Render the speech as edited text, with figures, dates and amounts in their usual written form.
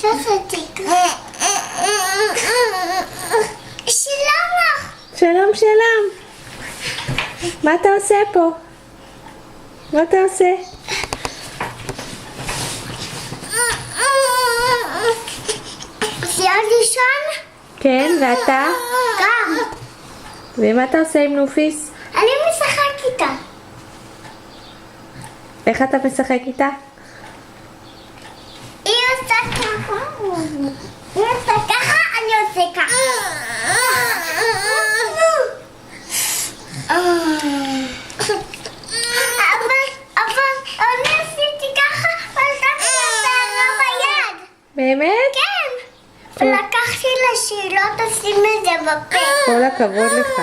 שלום לך. שלום, שלום. מה אתה עושה פה? מה אתה עושה? סיימת לישון? כן, ואתה? גם. ומה אתה עושה עם נופיס? אני משחק איתה. איך אתה משחק איתה? היא עושה ככה. היא עושה ככה, אני עושה ככה. אבל אני עשיתי ככה, ולקחתי את הערה ביד. באמת? כן. ולקחתי לה שהיא לא תשים את זה בפה. כל הכבוד לך.